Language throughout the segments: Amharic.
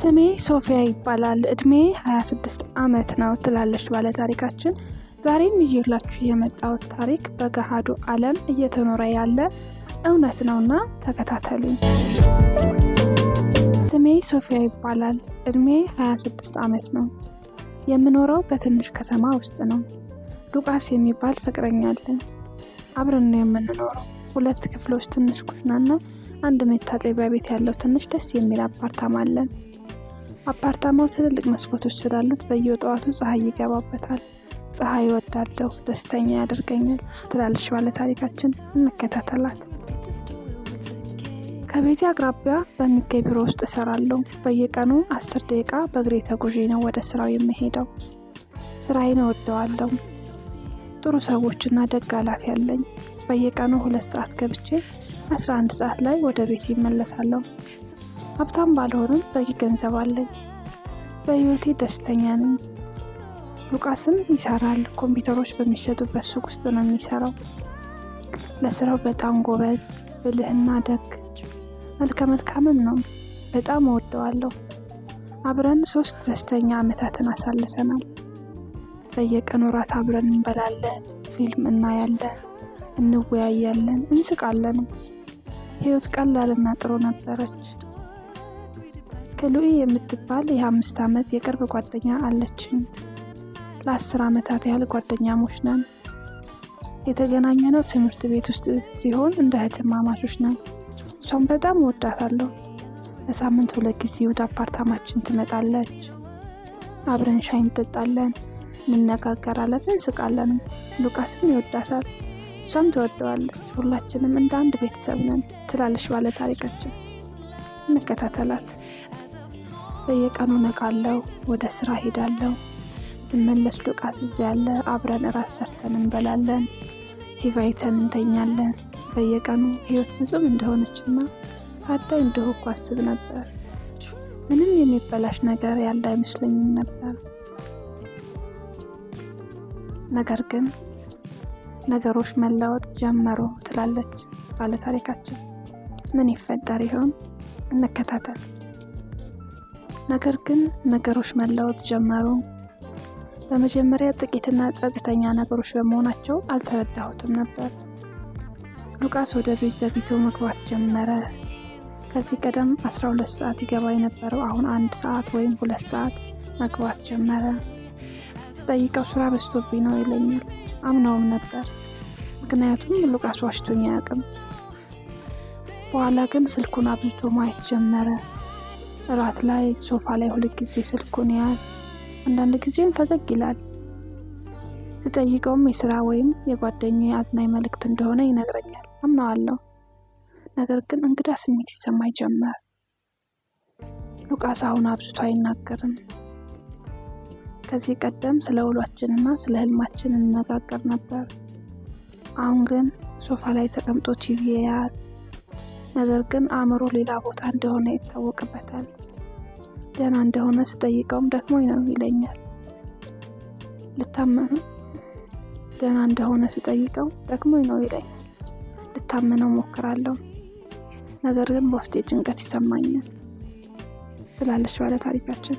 ስሜ ሶፊያ ይባላል። እድሜ 26 ዓመት ነው ትላለች ባለ ታሪካችን። ዛሬም ይዤላችሁ የመጣሁት ታሪክ በገሃዱ ዓለም እየተኖረ ያለ እውነት ነውና ተከታተሉኝ። ስሜ ሶፊያ ይባላል። እድሜ 26 ዓመት ነው። የምኖረው በትንሽ ከተማ ውስጥ ነው። ሉቃስ የሚባል ፍቅረኛ አለኝ። አብረን ነው የምንኖረው። 2 ክፍሎች፣ ትንሽ ኩሽናና አንድ መታጠቢያ ቤት ያለው ትንሽ ደስ የሚል አፓርታማ አለን። አፓርታማው ትልልቅ መስኮቶች ስላሉት በየጠዋቱ ፀሐይ ይገባበታል። ፀሐይ እወዳለሁ፣ ደስተኛ ያደርገኛል ትላለች ባለ ታሪካችን። እንከታተላት። ከቤቴ አቅራቢያ በሚገኝ ቢሮ ውስጥ እሰራለሁ። በየቀኑ 10 ደቂቃ በእግሬ ተጉዤ ነው ወደ ስራው የምሄደው። ስራዬን እወደዋለሁ። ጥሩ ሰዎችና ደግ ኃላፊ አለኝ። በየቀኑ 2 ሰዓት ገብቼ 11 ሰዓት ላይ ወደ ቤት ይመለሳለሁ። ሀብታም ባልሆንም በቂ ገንዘብ አለኝ። በህይወቴ ደስተኛ ነኝ። ሉቃስም ይሰራል። ኮምፒውተሮች በሚሸጡበት ሱቅ ውስጥ ነው የሚሰራው። ለስራው በጣም ጎበዝ፣ ብልህና ደግ፣ መልካምም ነው። በጣም እወደዋለሁ። አብረን 3 ደስተኛ ዓመታትን አሳልፈናል። በየቀኑ ራት አብረን እንበላለን፣ ፊልም እናያለን፣ እንወያያለን፣ እንስቃለን። ህይወት ቀላልና ጥሩ ነበረች። ክሉኢ የምትባል የ5 ዓመት የቅርብ ጓደኛ አለችኝ። ለ10 ዓመታት ያህል ጓደኛሞች ነን። የተገናኘነው ትምህርት ቤት ውስጥ ሲሆን እንደ እህትማማቾች ነን። እሷን በጣም እወዳታለሁ። በሳምንት 2 ጊዜ ወደ አፓርታማችን ትመጣለች። አብረን ሻይ እንጠጣለን፣ እንነጋገራለን፣ እንስቃለን። ሉቃስም ይወዳታል፣ እሷም ትወደዋለች። ሁላችንም እንደ አንድ ቤተሰብ ነን ትላለች ባለ ታሪካችን። እንከታተላት። በየቀኑ ነቃለሁ፣ ወደ ስራ ሄዳለሁ። ስመለስ ሉቃስ እዚያ ያለ። አብረን እራት ሰርተን እንበላለን፣ ቲቪ አይተን እንተኛለን። በየቀኑ ህይወት ፍጹም እንደሆነችና አዳይ እንደሆንኩ አስብ ነበር። ምንም የሚበላሽ ነገር ያለ አይመስለኝም ነበር። ነገር ግን ነገሮች መለወጥ ጀመሩ ትላለች ባለ ታሪካችን። ምን ይፈጠር ይሆን? እንከታተል። ነገር ግን ነገሮች መለወጥ ጀመሩ። በመጀመሪያ ጥቂትና ጸጥተኛ ነገሮች በመሆናቸው አልተረዳሁትም ነበር። ሉቃስ ወደ ቤት ዘግይቶ መግባት ጀመረ። ከዚህ ቀደም 12 ሰዓት ይገባ የነበረው አሁን 1 ሰዓት ወይም 2 ሰዓት መግባት ጀመረ። ስጠይቀው ስራ በዝቶብኝ ነው ይለኛል። አምነውም ነበር፣ ምክንያቱም ሉቃስ ዋሽቶኝ አያውቅም። በኋላ ግን ስልኩን አብዝቶ ማየት ጀመረ። እራት ላይ፣ ሶፋ ላይ 2 ጊዜ ስልኩን ያያል። አንዳንድ ጊዜም ፈገግ ይላል። ስጠይቀውም የስራ ወይም የጓደኛዬ አዝናኝ መልእክት እንደሆነ ይነግረኛል። አምነዋለሁ። ነገር ግን እንግዳ ስሜት ይሰማኝ ጀመር። ሉቃስ አሁን አብዝቶ አይናገርም። ከዚህ ቀደም ስለ ውሏችንና ስለ ህልማችን እንነጋገር ነበር። አሁን ግን ሶፋ ላይ ተቀምጦ ቲቪ ያያል። ነገር ግን አእምሮ ሌላ ቦታ እንደሆነ ይታወቅበታል። ደህና እንደሆነ ስጠይቀውም ደክሞኝ ነው ይለኛል። ደህና እንደሆነ ስጠይቀው ደክሞኝ ነው ይለኛል። ልታመነው ሞክራለሁ፣ ነገር ግን በውስጤ ጭንቀት ይሰማኛል ትላለች ባለ ታሪካችን።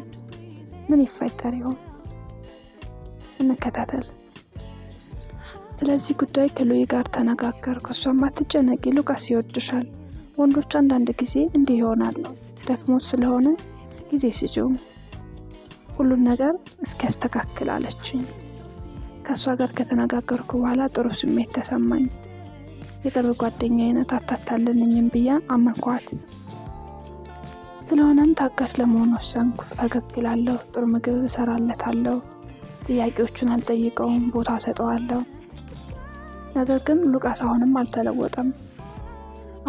ምን ይፈጠር ይሆን? እንከታተል። ስለዚህ ጉዳይ ከሉኢ ጋር ተነጋገርኩ። እሷም አትጨነቂ፣ ሉቃስ ይወድሻል። ወንዶች አንዳንድ ጊዜ እንዲህ ይሆናሉ። ደክሞት ስለሆነ ጊዜ ስጪው፣ ሁሉን ነገር እስኪያስተካክል አለችኝ። ከእሷ ጋር ከተነጋገርኩ በኋላ ጥሩ ስሜት ተሰማኝ። የቅርብ ጓደኛዬ ናት፣ አታታልልኝም ብዬ አመንኳት። ስለሆነም ታጋሽ ለመሆን ወሰንኩ። ፈገግ እላለሁ፣ ጥሩ ምግብ እሰራለታለሁ፣ ጥያቄዎችን አልጠይቀውም፣ ቦታ ሰጠዋለሁ። ነገር ግን ሉቃስ አሁንም አልተለወጠም።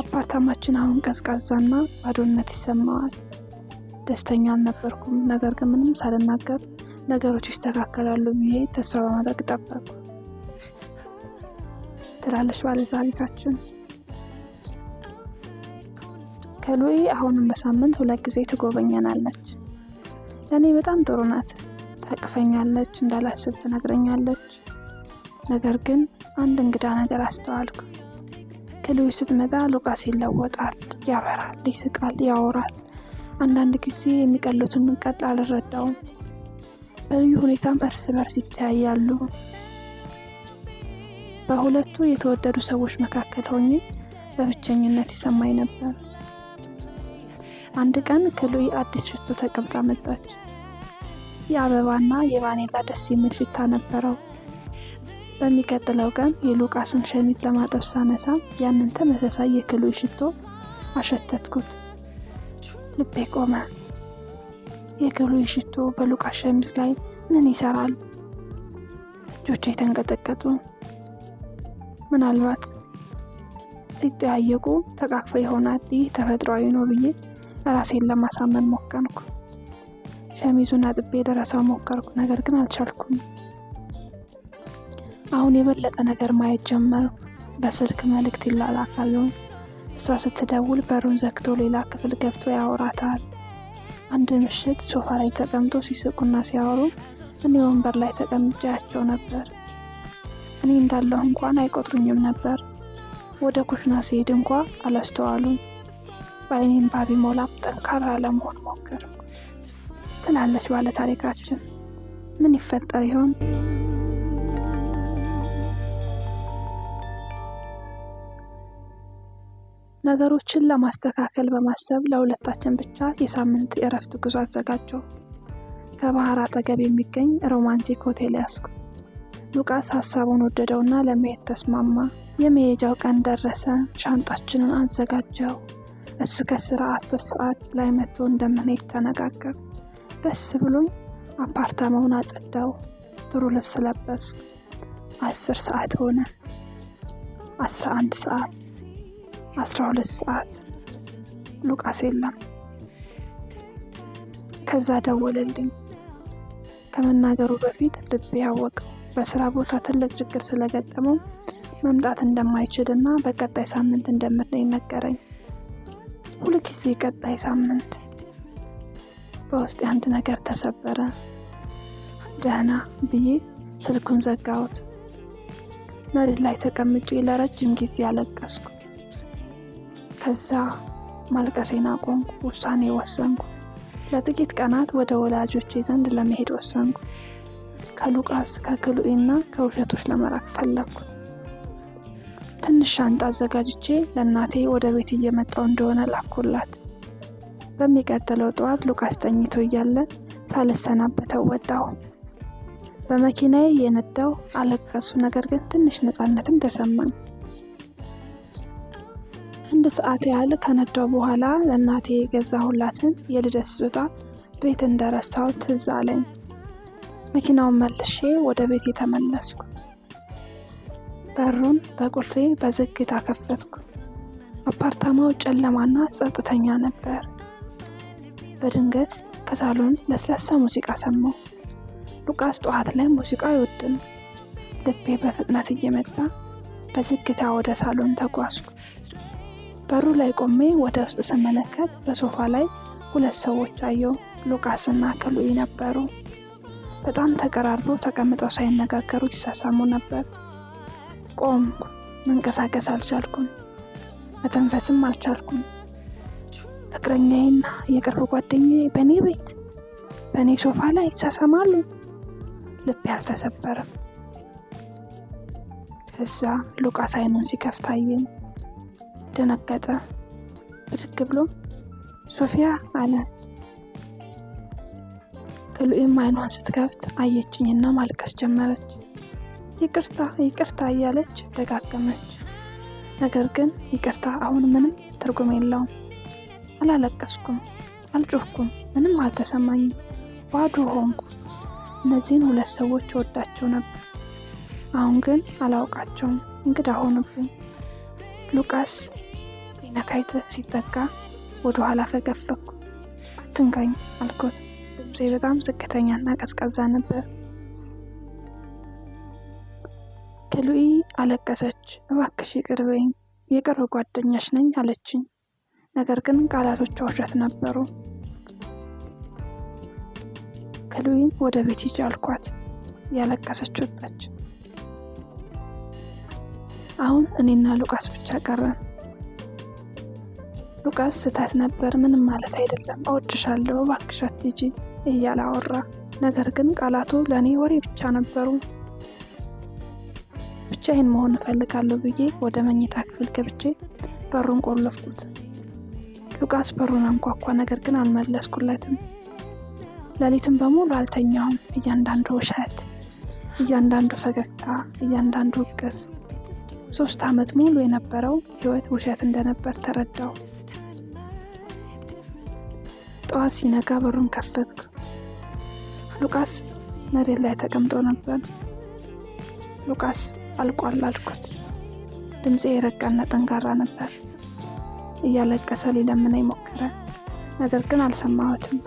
አፓርታማችን አሁን ቀዝቃዛና ባዶነት ይሰማዋል። ደስተኛ አልነበርኩም። ነገር ግን ምንም ሳልናገር ነገሮች ይስተካከላሉ ብዬ ተስፋ በማድረግ ጠበቅኩ ትላለች ባለ ታሪካችን። ክሉኢ አሁንም በሳምንት 2 ጊዜ ትጎበኘናለች። ለእኔ በጣም ጥሩ ናት። ታቅፈኛለች፣ እንዳላስብ ትነግረኛለች። ነገር ግን አንድ እንግዳ ነገር አስተዋልኩ። ክሉኢ ስትመጣ ሉቃስ ይለወጣል፣ ያበራል፣ ይስቃል፣ ያወራል። አንዳንድ ጊዜ የሚቀሉትን ቀጥ አልረዳውም። በልዩ ሁኔታም እርስ በርስ ይተያያሉ። በሁለቱ የተወደዱ ሰዎች መካከል ሆኜ በብቸኝነት ይሰማኝ ነበር። አንድ ቀን ክሉይ አዲስ ሽቶ ተቀብላ መጣች። የአበባና የቫኒላ ደስ የሚል ሽታ ነበረው። በሚቀጥለው ቀን የሉቃስን ሸሚዝ ለማጠብ ሳነሳ ያንን ተመሳሳይ የክሉይ ሽቶ አሸተትኩት። ልቤ ቆመ። የክሉይ ሽቶ በሉቃስ ሸሚዝ ላይ ምን ይሰራል? እጆቼ ተንቀጠቀጡ። ምናልባት ሲጠያየቁ ተቃቅፈው ይሆናል። ይህ ተፈጥሯዊ ነው ብዬ ራሴን ለማሳመን ሞከርኩ። ሸሚዙን አጥቤ ልረሳው ሞከርኩ፣ ነገር ግን አልቻልኩም። አሁን የበለጠ ነገር ማየት ጀመርኩ። በስልክ መልእክት ይላላካሉ። እሷ ስትደውል በሩን ዘግቶ ሌላ ክፍል ገብቶ ያወራታል። አንድ ምሽት ሶፋ ላይ ተቀምጦ ሲስቁና ሲያወሩ እኔ ወንበር ላይ ተቀምጫቸው ነበር። እኔ እንዳለሁ እንኳን አይቆጥሩኝም ነበር። ወደ ኩሽና ሲሄድ እንኳን አላስተዋሉም። በአይኔም ባቢ ሞላም ጠንካራ ለመሆን ሞከርኩ ትላለች ባለ ታሪካችን። ምን ይፈጠር ይሆን? ነገሮችን ለማስተካከል በማሰብ ለሁለታችን ብቻ የሳምንት የእረፍት ጉዞ አዘጋጀሁ። ከባህር አጠገብ የሚገኝ ሮማንቲክ ሆቴል ያዝኩ። ሉቃስ ሐሳቡን ወደደውና ለመሄድ ተስማማ። የመሄጃው ቀን ደረሰ። ሻንጣችንን አዘጋጀው። እሱ ከስራ 10 ሰዓት ላይ መጥቶ እንደምንሄድ ተነጋገር። ደስ ብሎኝ አፓርታማውን አጸዳው። ጥሩ ልብስ ለበስኩ። 10 ሰዓት ሆነ። 11 ሰዓት 12 ሰዓት ሉቃስ የለም። ከዛ ደወለልኝ። ከመናገሩ በፊት ልቤ ያወቀው በስራ ቦታ ትልቅ ችግር ስለገጠመው መምጣት እንደማይችልና በቀጣይ ሳምንት እንደምንሄድ ነገረኝ። ሁልጊዜ ቀጣይ ሳምንት። በውስጤ አንድ ነገር ተሰበረ። ደህና ብዬ ስልኩን ዘጋሁት። መሬት ላይ ተቀምጬ ለረጅም ጊዜ አለቀስኩ። ከዛ ማልቀሴን አቆምኩ። ውሳኔ ወሰንኩ። ለጥቂት ቀናት ወደ ወላጆቼ ዘንድ ለመሄድ ወሰንኩ። ከሉቃስ ከክሉይና ከውሸቶች ለመራቅ ፈለግኩ። ትንሽ ሻንጣ አዘጋጅቼ ለእናቴ ወደ ቤት እየመጣው እንደሆነ ላኩላት። በሚቀጥለው ጠዋት ሉቃስ ተኝቶ እያለ ሳልሰናበተው ወጣሁ። በመኪናዬ የነዳው አለቀሱ። ነገር ግን ትንሽ ነፃነትም ተሰማኝ። 1 ሰዓት ያህል ከነዳው በኋላ ለእናቴ የገዛሁላትን የልደት ስጦታ ቤት እንደረሳው ትዝ አለኝ። መኪናውን መልሼ ወደ ቤት ተመለስኩ። በሩን በቁልፌ በዝግታ ከፈትኩ። አፓርታማው ጨለማና ጸጥተኛ ነበር። በድንገት ከሳሎን ለስላሳ ሙዚቃ ሰማሁ። ሉቃስ ጠዋት ላይ ሙዚቃ አይወድም። ልቤ በፍጥነት እየመጣ በዝግታ ወደ ሳሎን ተጓዝኩ። በሩ ላይ ቆሜ ወደ ውስጥ ስመለከት በሶፋ ላይ 2 ሰዎች አየሁ። ሉቃስና ክሉይ ነበሩ። በጣም ተቀራርበው ተቀምጠው ሳይነጋገሩ ይሳሳሙ ነበር። ቆምኩ። መንቀሳቀስ አልቻልኩም። መተንፈስም አልቻልኩም። ፍቅረኛዬና የቅርብ ጓደኛዬ በእኔ ቤት በእኔ ሶፋ ላይ ይሳሳማሉ። ልቤ አልተሰበረም። ከዛ ሉቃስ አይኑን ሲከፍት አየኝ። ደነገጠ። ብድግ ብሎ ሶፊያ አለ። ክሉይም አይኗን ስትከፍት አየችኝና ማልቀስ ጀመረች። ይቅርታ ይቅርታ እያለች ደጋገመች። ነገር ግን ይቅርታ አሁን ምንም ትርጉም የለውም። አላለቀስኩም፣ አልጮህኩም፣ ምንም አልተሰማኝም። ባዶ ሆንኩ። እነዚህን 2 ሰዎች ወዳቸው ነበር። አሁን ግን አላውቃቸውም። እንግዳ ሆኑብኝ። ሉቃስ ሊነካኝ ሲጠጋ ወደ ኋላ ፈገፈኩ። አትንካኝ አልኩት። ድምፄ በጣም ዝቅተኛና ቀዝቃዛ ነበር። ክሉይ አለቀሰች። እባክሽ ይቅር በይኝ፣ የቅርብ ጓደኛሽ ነኝ አለችኝ። ነገር ግን ቃላቶቿ ውሸት ነበሩ። ክሉይን ወደ ቤት ሂጂ አልኳት። ያለቀሰች ወጣች። አሁን እኔና ሉቃስ ብቻ ቀረን። ሉቃስ ስህተት ነበር፣ ምንም ማለት አይደለም፣ እወድሻለሁ፣ እባክሽ አትሂጂ እያለ አወራ። ነገር ግን ቃላቱ ለእኔ ወሬ ብቻ ነበሩ። ብቻዬን መሆን እፈልጋለሁ ብዬ ወደ መኝታ ክፍል ገብቼ በሩን ቆለፍኩት። ሉቃስ በሩን አንኳኳ፣ ነገር ግን አልመለስኩለትም። ሌሊቱን በሙሉ አልተኛሁም። እያንዳንዱ ውሸት፣ እያንዳንዱ ፈገግታ፣ እያንዳንዱ እቅፍ 3 ዓመት ሙሉ የነበረው ህይወት ውሸት እንደነበር ተረዳሁ። ጠዋት ሲነጋ በሩን ከፈትኩ። ሉቃስ መሬት ላይ ተቀምጦ ነበር። ሉቃስ አልቋል አልኩት። ድምፄ የረጋና ጠንካራ ነበር። እያለቀሰ ሊለምነኝ ሞከረ፣ ነገር ግን አልሰማሁትም።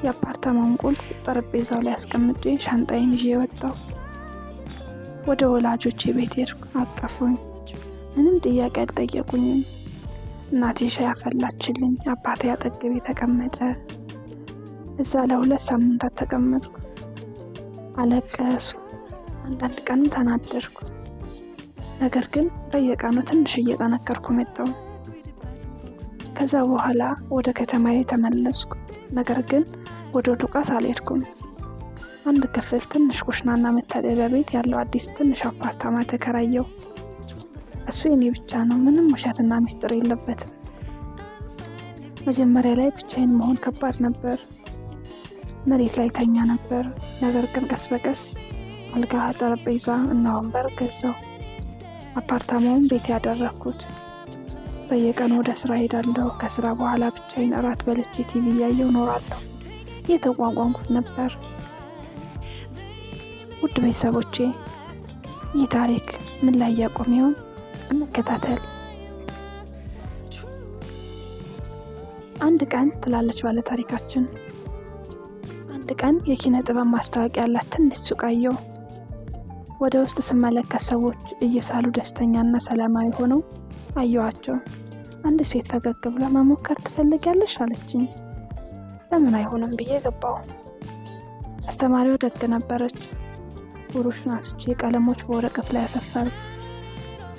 የአፓርታማውን ቁልፍ ጠረጴዛው ላይ አስቀምጬ ሻንጣዬን ይዤ ወጣሁ። ወደ ወላጆቼ ቤት ሄድኩ። አቀፉኝ። ምንም ጥያቄ አልጠየቁኝም። እናቴ ሻይ አፈላችልኝ። አባቴ አጠገቤ ተቀመጠ። እዛ ለ2 ሳምንታት ተቀመጥኩ። አለቀስኩ። አንዳንድ ቀን ተናደድኩ። ነገር ግን በየቀኑ ትንሽ እየጠነከርኩ መጣሁ። ከዛ በኋላ ወደ ከተማዬ ተመለስኩ። ነገር ግን ወደ ሉቃስ አልሄድኩም። አንድ ክፍል፣ ትንሽ ኩሽናና መታጠቢያ ቤት ያለው አዲስ ትንሽ አፓርታማ ተከራየሁ። እሱ የኔ ብቻ ነው። ምንም ውሸትና ሚስጥር የለበትም። መጀመሪያ ላይ ብቻዬን መሆን ከባድ ነበር። መሬት ላይ ተኛ ነበር። ነገር ግን ቀስ በቀስ አልጋ፣ ጠረጴዛ እና ወንበር ገዛሁ። አፓርታማውን ቤት ያደረኩት። በየቀኑ ወደ ስራ ሄዳለሁ። ከስራ በኋላ ብቻዬን እራት በልቼ ቲቪ እያየሁ እኖራለሁ። እየተቋቋምኩት ነበር። ውድ ቤተሰቦቼ፣ ይህ ታሪክ ምን ላይ ያቆም ይሆን? እንከታተል። አንድ ቀን ትላለች ባለ ታሪካችን፣ አንድ ቀን የኪነ ጥበብ ማስታወቂያ ያላት ትንሽ ሱቅ አየሁ። ወደ ውስጥ ስመለከት ሰዎች እየሳሉ ደስተኛና ሰላማዊ ሆነው አየኋቸው። አንድ ሴት ፈገግ ብላ መሞከር ትፈልጊያለሽ አለችኝ። ለምን አይሆንም ብዬ ገባሁ። አስተማሪው ደግ ነበረች። ብሩሽን አንስቼ ቀለሞች በወረቀት ላይ አሰፈርኩ።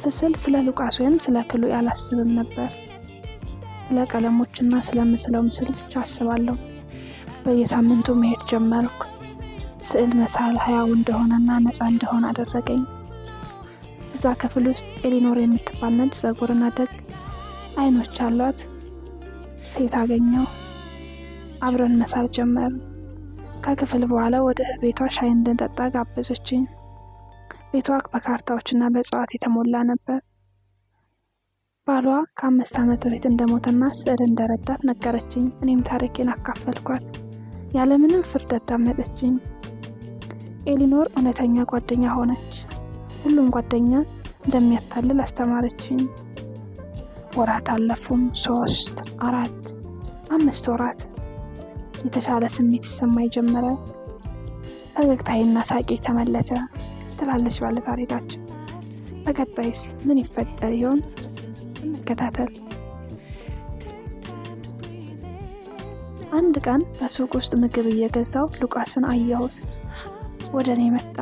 ስስል ስለ ሉቃስ ወይም ስለ ክሉ አላስብም ነበር። ስለ ቀለሞችና ስለምስለው ምስል ብቻ አስባለሁ። በየሳምንቱ መሄድ ጀመርኩ። ስዕል መሳል ሕያው እንደሆነና ነፃ እንደሆነ አደረገኝ። እዛ ክፍል ውስጥ ኤሊኖር የምትባል ነጭ ፀጉርና ደግ አይኖች አሏት ሴት አገኘሁ። አብረን መሳል ጀመርን። ከክፍል በኋላ ወደ ቤቷ ሻይ እንድንጠጣ ጋበዘችኝ። ቤቷ በካርታዎችና በእጽዋት የተሞላ ነበር። ባሏ ከ5 ዓመት በፊት እንደሞተና ስዕል እንደረዳት ነገረችኝ። እኔም ታሪኬን አካፈልኳት። ያለምንም ፍርድ አዳመጠችኝ። ኤሊኖር እውነተኛ ጓደኛ ሆነች። ሁሉም ጓደኛ እንደሚያታልል አስተማረችኝ። ወራት አለፉም። 3፣ 4፣ 5 ወራት። የተሻለ ስሜት ይሰማኝ ጀመረ። ፈገግታዬና ሳቄ ተመለሰ ትላለች ባለ ታሪካችን። በቀጣይስ ምን ይፈጠር ይሆን? እንከታተል። አንድ ቀን በሱቅ ውስጥ ምግብ እየገዛው ሉቃስን አየሁት። ወደ እኔ መጣ።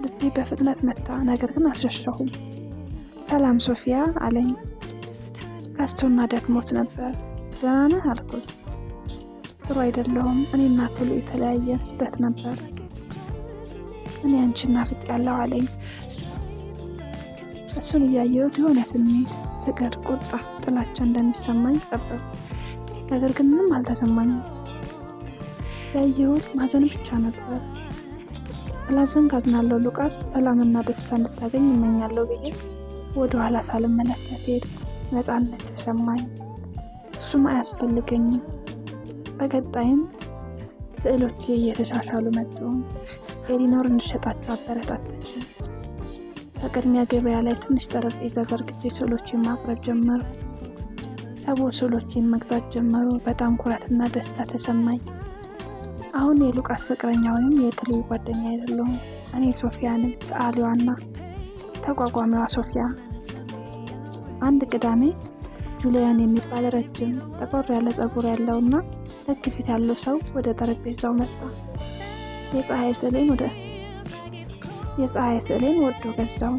ልቤ በፍጥነት መታ፣ ነገር ግን አልሸሸሁም። ሰላም ሶፊያ አለኝ። ከስቶና ደክሞት ነበር። ደህና ነህ አልኩት። ጥሩ አይደለሁም። እኔና ክሉ የተለያየን ስህተት ነበር። እኔ አንቺን ናፍቄያለሁ አለኝ። እሱን እያየሁት የሆነ ስሜት፣ ፍቅር፣ ቁጣ፣ ጥላቻ እንደሚሰማኝ ጠበቅኩ። ነገር ግን ምንም አልተሰማኝም። ያየሁት ማዘን ብቻ ነበር። ስላዘንክ አዝናለሁ ሉቃስ፣ ሰላምና ደስታ እንድታገኝ እመኛለሁ ብዬ ወደ ኋላ ሳልመለከት ሄድኩ። ነፃነት ተሰማኝ። እሱም አያስፈልገኝም። በቀጣይም ስዕሎቼ እየተሻሻሉ መጡ። ኤሊኖር እንድሸጣቸው አበረታታችኝ። በቅድሚያ ገበያ ላይ ትንሽ ጠረጴዛ ዘርግቼ ስዕሎቼን ማቅረብ ጀመርኩ። ሰዎች ስዕሎቼን መግዛት ጀመሩ። በጣም ኩራትና ደስታ ተሰማኝ። አሁን የሉቃስ ፍቅረኛ ወይም የክሉ ጓደኛ አይደለሁም። እኔ ሶፊያ ነኝ፣ ሰዓሊዋና ተቋቋሚዋ ሶፊያ። አንድ ቅዳሜ ጁሊያን የሚባል ረጅም ጠቆር ያለ ፀጉር ያለውና ደግ ፊት ያለው ሰው ወደ ጠረጴዛው መጣ። የፀሐይ ስዕሌን ወዶ ገዛው።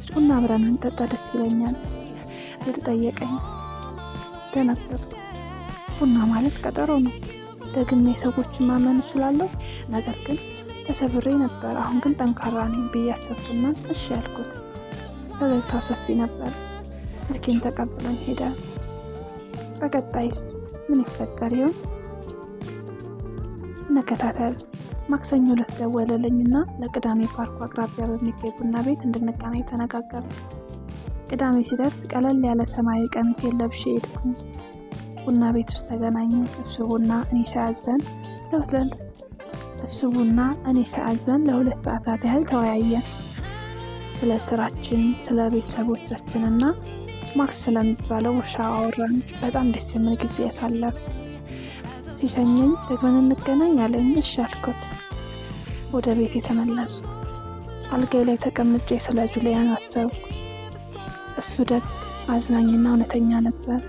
ቡና አብረን እንጠጣ ደስ ይለኛል ሲል ጠየቀኝ። ደነገጥኩ። ቡና ማለት ቀጠሮ ነው። ደግሜ ሰዎችን ማመን እችላለሁ? ነገር ግን ተሰብሬ ነበር። አሁን ግን ጠንካራ ነኝ ብዬ አሰብኩና እሺ ያልኩት። ፈገግታው ሰፊ ነበር። ስልኬን ተቀብሎኝ ሄደ። በቀጣይስ ምን ይፈጠር ይሆን? እንከታተል። ማክሰኞ ዕለት ደወለልኝና ለቅዳሜ ፓርኩ አቅራቢያ በሚገኝ ቡና ቤት እንድንገናኝ ተነጋገርን። ቅዳሜ ሲደርስ ቀለል ያለ ሰማያዊ ቀሚሴን ለብሼ ሄድኩኝ። ቡና ቤት ውስጥ ተገናኘን። እሱ ቡና እኔ ሻይ አዘን ለ2 ሰዓታት ያህል ተወያየን። ስለ ስራችን፣ ስለ ቤተሰቦቻችንና ማክስ ስለሚባለው ውሻ አወራን። በጣም ደስ የሚል ጊዜ ያሳለፍን። ሲሸኘኝ ደግመን እንገናኝ አለኝ። እሺ አልኩት። ወደ ቤት የተመለስኩ። አልጋዬ ላይ ተቀምጬ ስለ ጁሊያን አሰብኩ። እሱ ደግ፣ አዝናኝና እውነተኛ ነበር።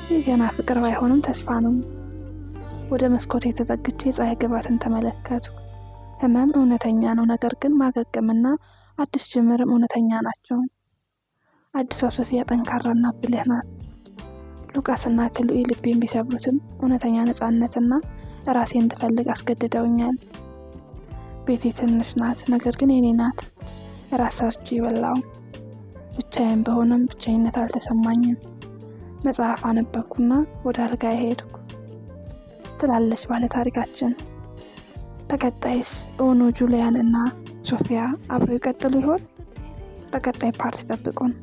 ይህ ገና ፍቅር ባይሆንም ተስፋ ነው። ወደ መስኮት የተጠግቼ ፀሐይ ግባትን ተመለከትኩ። ህመም እውነተኛ ነው፣ ነገር ግን ማገገምና አዲስ ጅምርም እውነተኛ ናቸው። አዲሷ ሶፊያ ጠንካራና ብልህ ናት። ሉቃስና ክሎኢ ልቤን ቢሰብሩትም እውነተኛ ነፃነትና ራሴ እንድፈልግ አስገድደውኛል። ቤቴ ትንሽ ናት፣ ነገር ግን የኔ ናት። ራስ ሰርቼ በላው። ብቻዬን በሆነም ብቸኝነት አልተሰማኝም። መጽሐፍ አነበብኩና ወደ አልጋዬ ሄድኩ ትላለች ባለ ታሪካችን። በቀጣይስ እውን ጁሊያን እና ሶፊያ አብረው ይቀጥሉ ይሆን? በቀጣይ ፓርት ጠብቁን።